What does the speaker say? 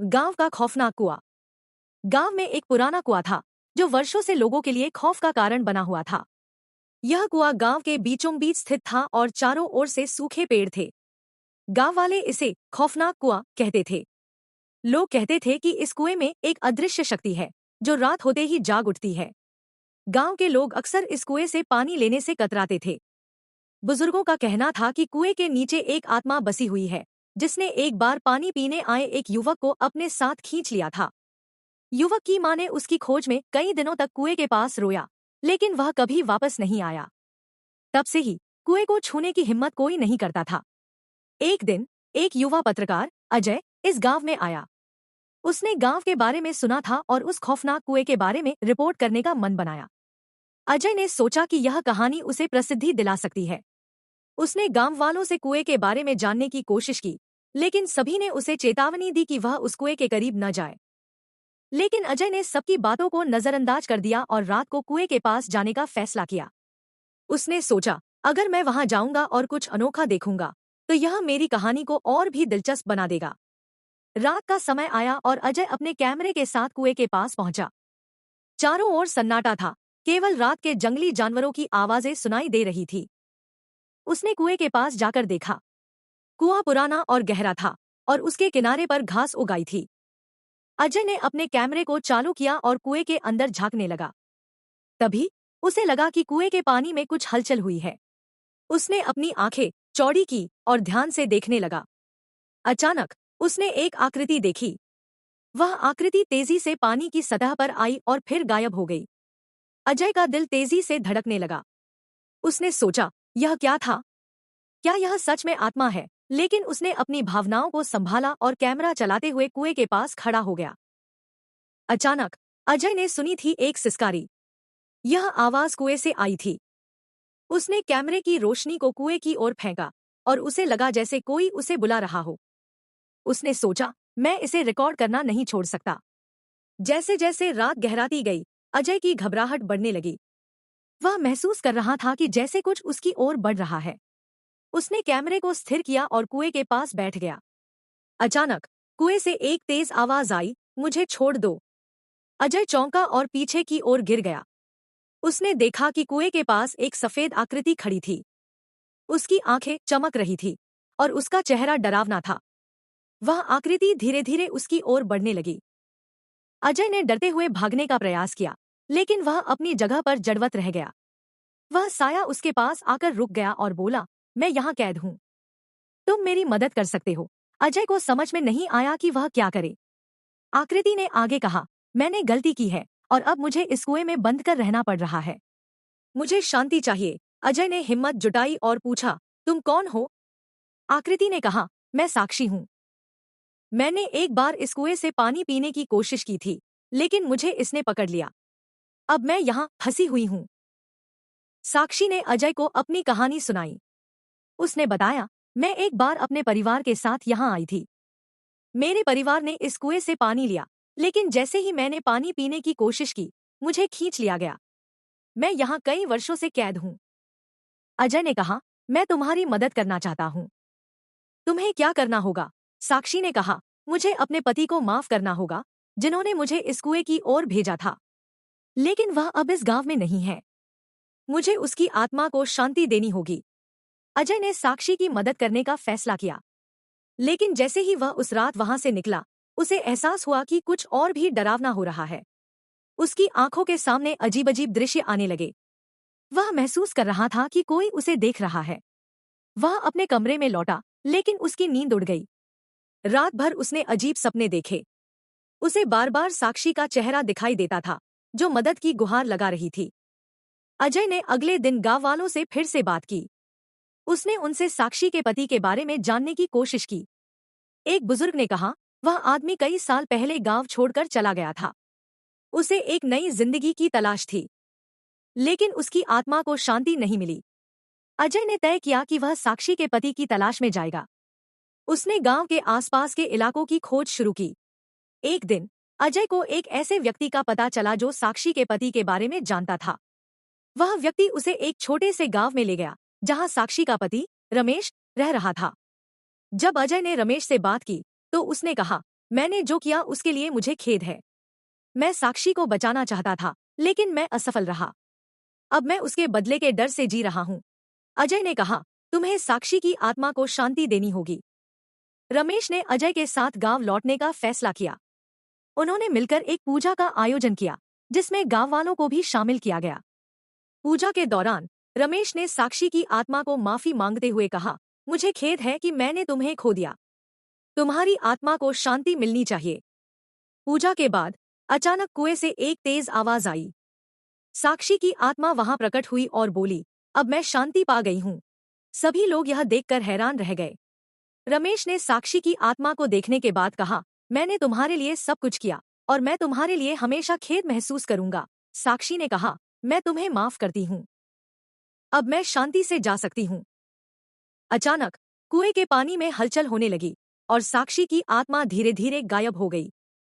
गांव का खौफनाक कुआं। गांव में एक पुराना कुआं था जो वर्षों से लोगों के लिए खौफ का कारण बना हुआ था। यह कुआं गांव के बीचों बीच स्थित था और चारों ओर से सूखे पेड़ थे। गांव वाले इसे खौफनाक कुआं कहते थे। लोग कहते थे कि इस कुएं में एक अदृश्य शक्ति है जो रात होते ही जाग उठती है। गांव के लोग अक्सर इस कुएं से पानी लेने से कतराते थे। बुजुर्गों का कहना था कि कुएं के नीचे एक आत्मा बसी हुई है जिसने एक बार पानी पीने आए एक युवक को अपने साथ खींच लिया था। युवक की मां ने उसकी खोज में कई दिनों तक कुएं के पास रोया, लेकिन वह कभी वापस नहीं आया। तब से ही कुएं को छूने की हिम्मत कोई नहीं करता था। एक दिन एक युवा पत्रकार अजय इस गांव में आया। उसने गांव के बारे में सुना था और उस खौफनाक कुएं के बारे में रिपोर्ट करने का मन बनाया। अजय ने सोचा कि यह कहानी उसे प्रसिद्धि दिला सकती है। उसने गांव वालों से कुएं के बारे में जानने की कोशिश की, लेकिन सभी ने उसे चेतावनी दी कि वह उस कुएं के करीब न जाए। लेकिन अजय ने सबकी बातों को नजरअंदाज कर दिया और रात को कुएं के पास जाने का फैसला किया। उसने सोचा, अगर मैं वहां जाऊंगा और कुछ अनोखा देखूंगा तो यह मेरी कहानी को और भी दिलचस्प बना देगा। रात का समय आया और अजय अपने कैमरे के साथ कुएं के पास पहुंचा। चारों ओर सन्नाटा था, केवल रात के जंगली जानवरों की आवाजें सुनाई दे रही थी। उसने कुएं के पास जाकर देखा। कुआं पुराना और गहरा था और उसके किनारे पर घास उगाई थी। अजय ने अपने कैमरे को चालू किया और कुएं के अंदर झांकने लगा। तभी उसे लगा कि कुएं के पानी में कुछ हलचल हुई है। उसने अपनी आंखें चौड़ी की और ध्यान से देखने लगा। अचानक उसने एक आकृति देखी। वह आकृति तेजी से पानी की सतह पर आई और फिर गायब हो गई। अजय का दिल तेजी से धड़कने लगा। उसने सोचा, यह क्या था? क्या यह सच में आत्मा है? लेकिन उसने अपनी भावनाओं को संभाला और कैमरा चलाते हुए कुएं के पास खड़ा हो गया। अचानक अजय ने सुनी थी एक सिसकारी। यह आवाज कुएं से आई थी। उसने कैमरे की रोशनी को कुएं की ओर फेंका और उसे लगा जैसे कोई उसे बुला रहा हो। उसने सोचा, मैं इसे रिकॉर्ड करना नहीं छोड़ सकता। जैसे जैसे रात गहराती गई, अजय की घबराहट बढ़ने लगी। वह महसूस कर रहा था कि जैसे कुछ उसकी ओर बढ़ रहा है। उसने कैमरे को स्थिर किया और कुएं के पास बैठ गया। अचानक कुएं से एक तेज आवाज आई, मुझे छोड़ दो। अजय चौंका और पीछे की ओर गिर गया। उसने देखा कि कुएं के पास एक सफेद आकृति खड़ी थी। उसकी आंखें चमक रही थी और उसका चेहरा डरावना था। वह आकृति धीरे धीरे उसकी ओर बढ़ने लगी। अजय ने डरते हुए भागने का प्रयास किया, लेकिन वह अपनी जगह पर जड़वत रह गया। वह साया उसके पास आकर रुक गया और बोला, मैं यहाँ कैद हूँ। तुम मेरी मदद कर सकते हो। अजय को समझ में नहीं आया कि वह क्या करे। आकृति ने आगे कहा, मैंने गलती की है और अब मुझे इस कुएं में बंद कर रहना पड़ रहा है। मुझे शांति चाहिए। अजय ने हिम्मत जुटाई और पूछा, तुम कौन हो? आकृति ने कहा, मैं साक्षी हूँ। मैंने एक बार इस कुएं से पानी पीने की कोशिश की थी, लेकिन मुझे इसने पकड़ लिया। अब मैं यहाँ फंसी हुई हूँ। साक्षी ने अजय को अपनी कहानी सुनाई। उसने बताया, मैं एक बार अपने परिवार के साथ यहाँ आई थी। मेरे परिवार ने इस कुएं से पानी लिया, लेकिन जैसे ही मैंने पानी पीने की कोशिश की, मुझे खींच लिया गया। मैं यहाँ कई वर्षों से कैद हूँ। अजय ने कहा, मैं तुम्हारी मदद करना चाहता हूँ। तुम्हें क्या करना होगा? साक्षी ने कहा, मुझे अपने पति को माफ करना होगा, जिन्होंने मुझे इस कुएं की ओर भेजा था। लेकिन वह अब इस गांव में नहीं है। मुझे उसकी आत्मा को शांति देनी होगी। अजय ने साक्षी की मदद करने का फैसला किया। लेकिन जैसे ही वह उस रात वहां से निकला, उसे एहसास हुआ कि कुछ और भी डरावना हो रहा है। उसकी आंखों के सामने अजीब अजीब दृश्य आने लगे। वह महसूस कर रहा था कि कोई उसे देख रहा है। वह अपने कमरे में लौटा, लेकिन उसकी नींद उड़ गई। रात भर उसने अजीब सपने देखे। उसे बार बार साक्षी का चेहरा दिखाई देता था, जो मदद की गुहार लगा रही थी। अजय ने अगले दिन गांव वालों से फिर से बात की। उसने उनसे साक्षी के पति के बारे में जानने की कोशिश की। एक बुजुर्ग ने कहा, वह आदमी कई साल पहले गांव छोड़कर चला गया था। उसे एक नई जिंदगी की तलाश थी, लेकिन उसकी आत्मा को शांति नहीं मिली। अजय ने तय किया कि वह साक्षी के पति की तलाश में जाएगा। उसने गांव के आसपास के इलाकों की खोज शुरू की। एक दिन अजय को एक ऐसे व्यक्ति का पता चला जो साक्षी के पति के बारे में जानता था। वह व्यक्ति उसे एक छोटे से गांव में ले गया, जहां साक्षी का पति रमेश रह रहा था। जब अजय ने रमेश से बात की, तो उसने कहा, मैंने जो किया उसके लिए मुझे खेद है। मैं साक्षी को बचाना चाहता था, लेकिन मैं असफल रहा। अब मैं उसके बदले के डर से जी रहा हूँ। अजय ने कहा, तुम्हें साक्षी की आत्मा को शांति देनी होगी। रमेश ने अजय के साथ गांव लौटने का फैसला किया। उन्होंने मिलकर एक पूजा का आयोजन किया, जिसमें गांव वालों को भी शामिल किया गया। पूजा के दौरान रमेश ने साक्षी की आत्मा को माफी मांगते हुए कहा, मुझे खेद है कि मैंने तुम्हें खो दिया। तुम्हारी आत्मा को शांति मिलनी चाहिए। पूजा के बाद अचानक कुएं से एक तेज आवाज आई। साक्षी की आत्मा वहां प्रकट हुई और बोली, अब मैं शांति पा गई हूँ। सभी लोग यह देखकर हैरान रह गए। रमेश ने साक्षी की आत्मा को देखने के बाद कहा, मैंने तुम्हारे लिए सब कुछ किया और मैं तुम्हारे लिए हमेशा खेद महसूस करूंगा। साक्षी ने कहा, मैं तुम्हें माफ करती हूँ। अब मैं शांति से जा सकती हूँ। अचानक कुएं के पानी में हलचल होने लगी और साक्षी की आत्मा धीरे धीरे गायब हो गई।